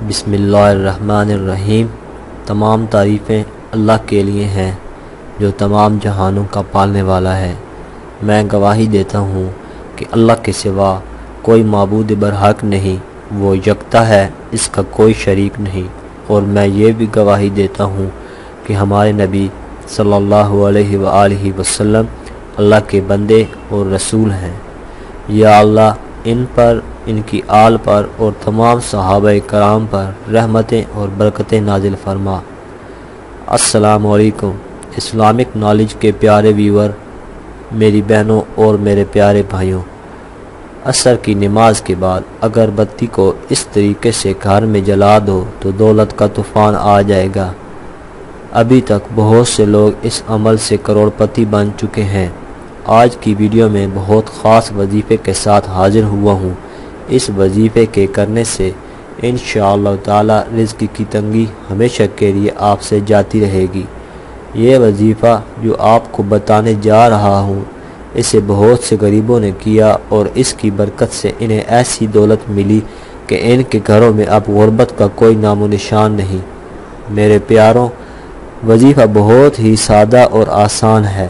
بسم اللہ الرحمن الرحیم۔ تمام تعریفیں اللہ کے لیے ہیں جو تمام جہانوں کا پالنے والا ہے۔ میں گواہی دیتا ہوں کہ اللہ کے سوا کوئی معبود برحق نہیں، وہ یکتا ہے، اس کا کوئی شریک نہیں۔ اور میں یہ بھی گواہی دیتا ہوں کہ ہمارے نبی صلی اللہ علیہ وآلہ وسلم اللہ کے بندے اور رسول ہیں۔ یا اللہ ان پر، ان کی آل پر اور تمام صحابہ کرام پر رحمتیں اور برکتیں نازل فرما۔ السلام علیکم اسلامک نالج کے پیارے ویور، میری بہنوں اور میرے پیارے بھائیوں۔ عصر کی نماز کے بعد اگر بتی کو اس طریقے سے گھر میں جلا دو تو دولت کا طوفان آ جائے گا۔ ابھی تک بہت سے لوگ اس عمل سے کروڑ پتی بن چکے ہیں۔ آج کی ویڈیو میں بہت خاص وظیفے کے ساتھ حاضر ہوا ہوں۔ اس وظیفے کے کرنے سے انشاءاللہ تعالی رزق کی تنگی ہمیشہ کے لیے آپ سے جاتی رہے گی۔ یہ وظیفہ جو آپ کو بتانے جا رہا ہوں، اسے بہت سے غریبوں نے کیا اور اس کی برکت سے انہیں ایسی دولت ملی کہ ان کے گھروں میں اب غربت کا کوئی نام و نشان نہیں۔ میرے پیاروں، وظیفہ بہت ہی سادہ اور آسان ہے۔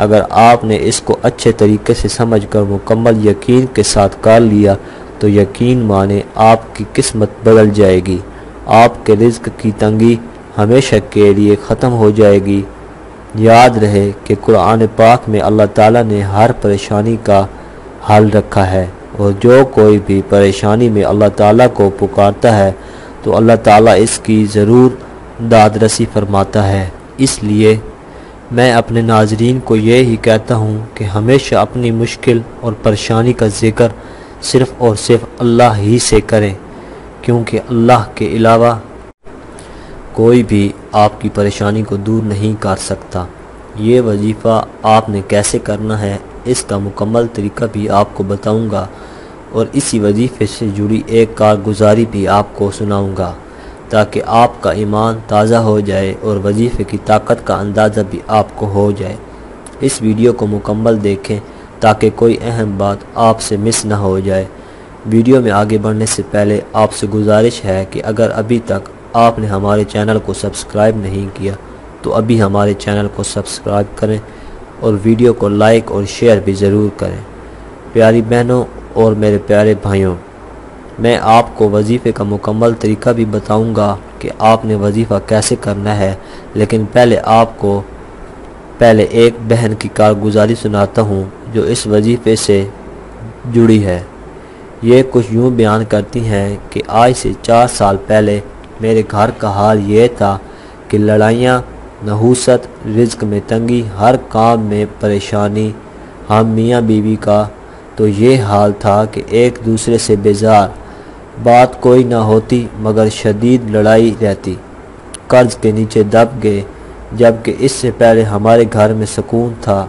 اگر آپ نے اس کو اچھے طریقے سے سمجھ کر مکمل یقین کے ساتھ کر لیا تو یقین مانے آپ کی قسمت بدل جائے گی، آپ کے رزق کی تنگی ہمیشہ کے لیے ختم ہو جائے گی۔ یاد رہے کہ قرآن پاک میں اللہ تعالیٰ نے ہر پریشانی کا حل رکھا ہے، اور جو کوئی بھی پریشانی میں اللہ تعالیٰ کو پکارتا ہے تو اللہ تعالیٰ اس کی ضرور داد رسی فرماتا ہے۔ اس لیے میں اپنے ناظرین کو یہی کہتا ہوں کہ ہمیشہ اپنی مشکل اور پریشانی کا ذکر صرف اور صرف اللہ ہی سے کریں، کیونکہ اللہ کے علاوہ کوئی بھی آپ کی پریشانی کو دور نہیں کر سکتا۔ یہ وظیفہ آپ نے کیسے کرنا ہے، اس کا مکمل طریقہ بھی آپ کو بتاؤں گا، اور اسی وظیفے سے جڑی ایک کارگزاری بھی آپ کو سناؤں گا تاکہ آپ کا ایمان تازہ ہو جائے اور وظیفے کی طاقت کا اندازہ بھی آپ کو ہو جائے۔ اس ویڈیو کو مکمل دیکھیں تاکہ کوئی اہم بات آپ سے مس نہ ہو جائے۔ ویڈیو میں آگے بڑھنے سے پہلے آپ سے گزارش ہے کہ اگر ابھی تک آپ نے ہمارے چینل کو سبسکرائب نہیں کیا تو ابھی ہمارے چینل کو سبسکرائب کریں اور ویڈیو کو لائک اور شیئر بھی ضرور کریں۔ پیاری بہنوں اور میرے پیارے بھائیوں، میں آپ کو وظیفے کا مکمل طریقہ بھی بتاؤں گا کہ آپ نے وظیفہ کیسے کرنا ہے، لیکن پہلے آپ کو ایک بہن کی کارگزاری سناتا ہوں جو اس وظیفے سے جڑی ہے۔ یہ کچھ یوں بیان کرتی ہیں کہ آج سے 4 سال پہلے میرے گھر کا حال یہ تھا کہ لڑائیاں، نحوست، رزق میں تنگی، ہر کام میں پریشانی۔ ہم میاں بیوی کا تو یہ حال تھا کہ ایک دوسرے سے بیزار، بات کوئی نہ ہوتی مگر شدید لڑائی رہتی۔ قرض کے نیچے دب گئے، جبکہ اس سے پہلے ہمارے گھر میں سکون تھا،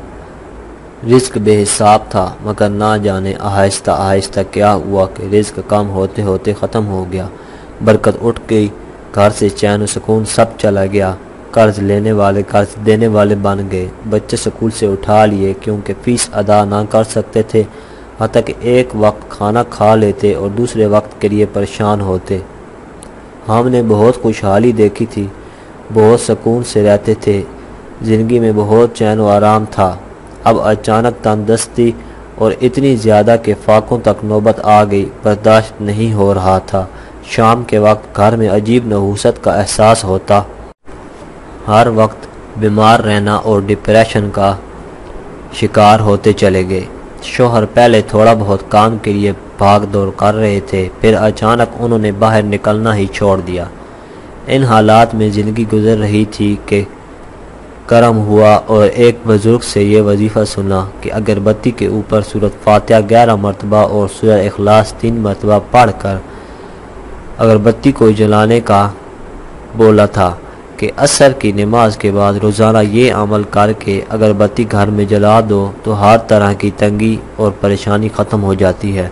رزق بے حساب تھا، مگر نہ جانے آہستہ آہستہ کیا ہوا کہ رزق کم ہوتے ہوتے ختم ہو گیا، برکت اٹھ گئی، گھر سے چین و سکون سب چلا گیا۔ قرض لینے والے قرض دینے والے بن گئے، بچے سکول سے اٹھا لیے کیونکہ فیس ادا نہ کر سکتے تھے، حتیٰ کہ ایک وقت کھانا کھا لیتے اور دوسرے وقت کے لیے پریشان ہوتے۔ ہم نے بہت خوشحالی دیکھی تھی، بہت سکون سے رہتے تھے، زندگی میں بہت چین و آرام تھا۔ اب اچانک تندرستی اور اتنی زیادہ کہ فاقوں تک نوبت آ گئی، برداشت نہیں ہو رہا تھا۔ شام کے وقت گھر میں عجیب نحوست کا احساس ہوتا، ہر وقت بیمار رہنا اور ڈپریشن کا شکار ہوتے چلے گئے۔ شوہر پہلے تھوڑا بہت کام کے لیے بھاگ دوڑ کر رہے تھے، پھر اچانک انہوں نے باہر نکلنا ہی چھوڑ دیا۔ ان حالات میں زندگی گزر رہی تھی کہ کرم ہوا اور ایک بزرگ سے یہ وظیفہ سنا کہ اگر بتی کے اوپر سورۃ فاتحہ 11 مرتبہ اور سورہ اخلاص 3 مرتبہ پڑھ کر اگر بتی کو جلانے کا بولا تھا کہ عصر کی نماز کے بعد روزانہ یہ عمل کر کے اگر بتی گھر میں جلا دو تو ہر طرح کی تنگی اور پریشانی ختم ہو جاتی ہے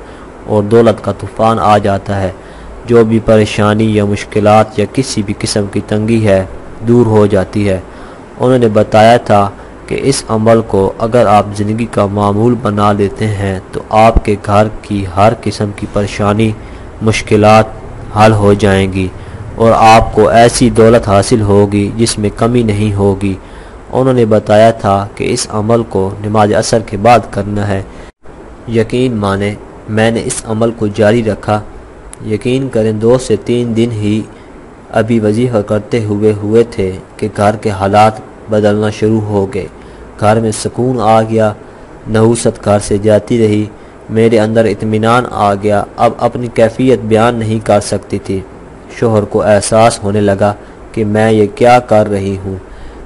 اور دولت کا طوفان آ جاتا ہے۔ جو بھی پریشانی یا مشکلات یا کسی بھی قسم کی تنگی ہے دور ہو جاتی ہے۔ انہوں نے بتایا تھا کہ اس عمل کو اگر آپ زندگی کا معمول بنا لیتے ہیں تو آپ کے گھر کی ہر قسم کی پریشانی، مشکلات حل ہو جائیں گی اور آپ کو ایسی دولت حاصل ہوگی جس میں کمی نہیں ہوگی۔ انہوں نے بتایا تھا کہ اس عمل کو نماز عصر کے بعد کرنا ہے۔ یقین مانیں میں نے اس عمل کو جاری رکھا۔ یقین کریں 2 سے 3 دن ہی ابھی وظیفہ کرتے ہوئے تھے کہ گھر کے حالات بدلنا شروع ہو گئے۔ گھر میں سکون آ گیا، نحوست گھر سے جاتی رہی، میرے اندر اطمینان آ گیا۔ اب اپنی کیفیت بیان نہیں کر سکتی تھی۔ شوہر کو احساس ہونے لگا کہ میں یہ کیا کر رہی ہوں،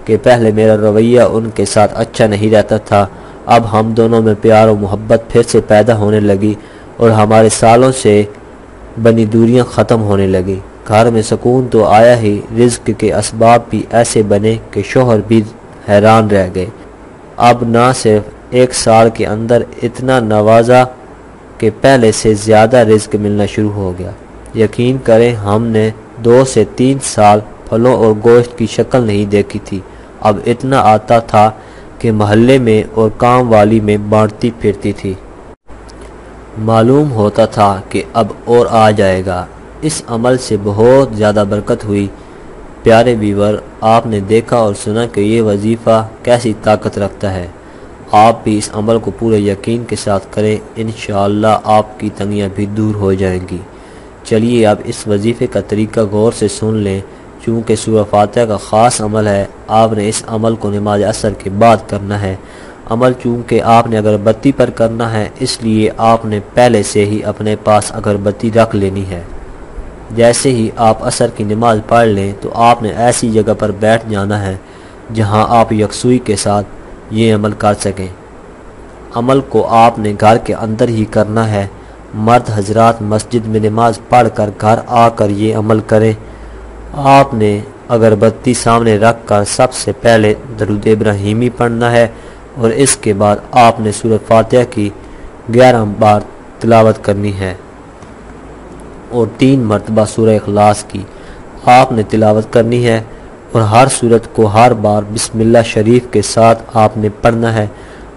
کہ پہلے میرا رویہ ان کے ساتھ اچھا نہیں رہتا تھا، اب ہم دونوں میں پیار و محبت پھر سے پیدا ہونے لگی اور ہمارے سالوں سے بنی دوریاں ختم ہونے لگی۔ گھر میں سکون تو آیا ہی، رزق کے اسباب بھی ایسے بنے کہ شوہر بھی حیران رہ گئے۔ اب نہ صرف 1 سال کے اندر اتنا نوازا کہ پہلے سے زیادہ رزق ملنا شروع ہو گیا۔ یقین کریں ہم نے 2 سے 3 سال پھلوں اور گوشت کی شکل نہیں دیکھی تھی۔ اب اتنا آتا تھا کہ محلے میں اور کام والی میں بانٹتی پھرتی تھی۔ معلوم ہوتا تھا کہ اب اور آ جائے گا۔ اس عمل سے بہت زیادہ برکت ہوئی۔ پیارے ویور، آپ نے دیکھا اور سنا کہ یہ وظیفہ کیسی طاقت رکھتا ہے۔ آپ بھی اس عمل کو پورے یقین کے ساتھ کریں، انشاءاللہ آپ کی تنگیاں بھی دور ہو جائیں گی۔ چلیے اب اس وظیفے کا طریقہ غور سے سن لیں۔ چونکہ سورہ فاتحہ کا خاص عمل ہے، آپ نے اس عمل کو نماز عصر کے بعد کرنا ہے۔ عمل چونکہ آپ نے اگربتی پر کرنا ہے، اس لیے آپ نے پہلے سے ہی اپنے پاس اگربتی رکھ لینی ہے۔ جیسے ہی آپ عصر کی نماز پڑھ لیں تو آپ نے ایسی جگہ پر بیٹھ جانا ہے جہاں آپ یکسوئی کے ساتھ یہ عمل کر سکیں۔ عمل کو آپ نے گھر کے اندر ہی کرنا ہے۔ مرد حضرات مسجد میں نماز پڑھ کر گھر آ کر یہ عمل کریں۔ آپ نے اگربتی سامنے رکھ کر سب سے پہلے درود ابراہیمی پڑھنا ہے اور اس کے بعد آپ نے سورہ فاتحہ کی 11 بار تلاوت کرنی ہے اور 3 مرتبہ سورہ اخلاص کی آپ نے تلاوت کرنی ہے، اور ہر سورت کو ہر بار بسم اللہ شریف کے ساتھ آپ نے پڑھنا ہے۔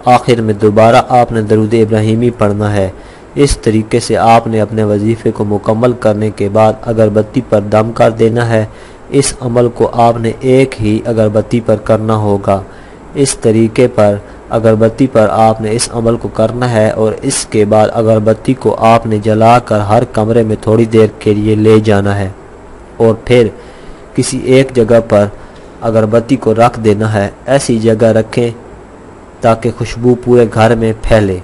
آخر میں دوبارہ آپ نے درود ابراہیمی پڑھنا ہے۔ اس طریقے سے آپ نے اپنے وظیفے کو مکمل کرنے کے بعد اگربتی پر دم کر دینا ہے۔ اس عمل کو آپ نے ایک ہی اگربتی پر کرنا ہوگا۔ اس طریقے پر اگربتی پر آپ نے اس عمل کو کرنا ہے اور اس کے بعد اگربتی کو آپ نے جلا کر ہر کمرے میں تھوڑی دیر کے لیے لے جانا ہے اور پھر کسی ایک جگہ پر اگربتی کو رکھ دینا ہے۔ ایسی جگہ رکھیں تاکہ خوشبو پورے گھر میں پھیلے۔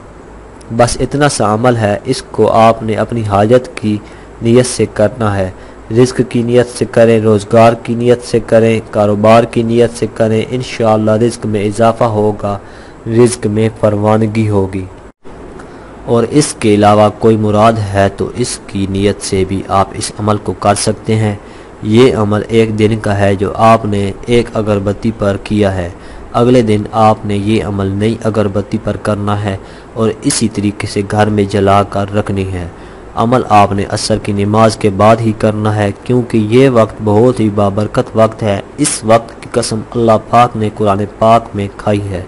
بس اتنا سا عمل ہے، اس کو آپ نے اپنی حاجت کی نیت سے کرنا ہے۔ رزق کی نیت سے کریں، روزگار کی نیت سے کریں، کاروبار کی نیت سے کریں، انشاءاللہ رزق میں اضافہ ہوگا، رزق میں فراوانی ہوگی۔ اور اس کے علاوہ کوئی مراد ہے تو اس کی نیت سے بھی آپ اس عمل کو کر سکتے ہیں۔ یہ عمل 1 دن کا ہے جو آپ نے ایک اگربتی پر کیا ہے۔ اگلے دن آپ نے یہ عمل نئی اگربتی پر کرنا ہے اور اسی طریقے سے گھر میں جلا کر رکھنی ہے۔ عمل آپ نے عصر کی نماز کے بعد ہی کرنا ہے کیونکہ یہ وقت بہت ہی بابرکت وقت ہے۔ اس وقت کی قسم اللہ پاک نے قرآن پاک میں کھائی ہے۔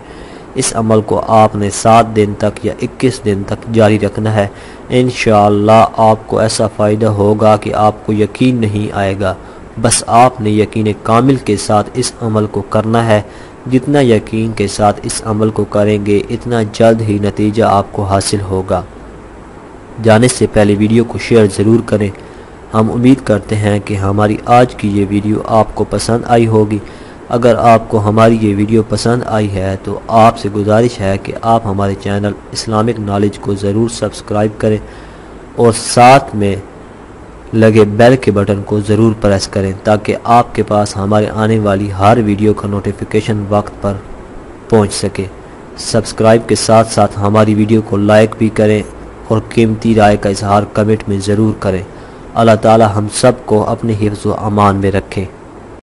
اس عمل کو آپ نے 7 دن تک یا 21 دن تک جاری رکھنا ہے۔ انشاءاللہ آپ کو ایسا فائدہ ہوگا کہ آپ کو یقین نہیں آئے گا۔ بس آپ نے یقین کامل کے ساتھ اس عمل کو کرنا ہے۔ جتنا یقین کے ساتھ اس عمل کو کریں گے اتنا جلد ہی نتیجہ آپ کو حاصل ہوگا۔ جانے سے پہلے ویڈیو کو شیئر ضرور کریں۔ ہم امید کرتے ہیں کہ ہماری آج کی یہ ویڈیو آپ کو پسند آئی ہوگی۔ اگر آپ کو ہماری یہ ویڈیو پسند آئی ہے تو آپ سے گزارش ہے کہ آپ ہمارے چینل اسلامک نالج کو ضرور سبسکرائب کریں اور ساتھ میں لگے بیل کے بٹن کو ضرور پریس کریں تاکہ آپ کے پاس ہمارے آنے والی ہر ویڈیو کا نوٹیفیکیشن وقت پر پہنچ سکے۔ سبسکرائب کے ساتھ ساتھ ہماری ویڈیو کو لائک بھی کریں اور قیمتی رائے کا اظہار کمنٹ میں ضرور کریں۔ اللہ تعالی ہم سب کو اپنے حفظ و امان میں رکھیں۔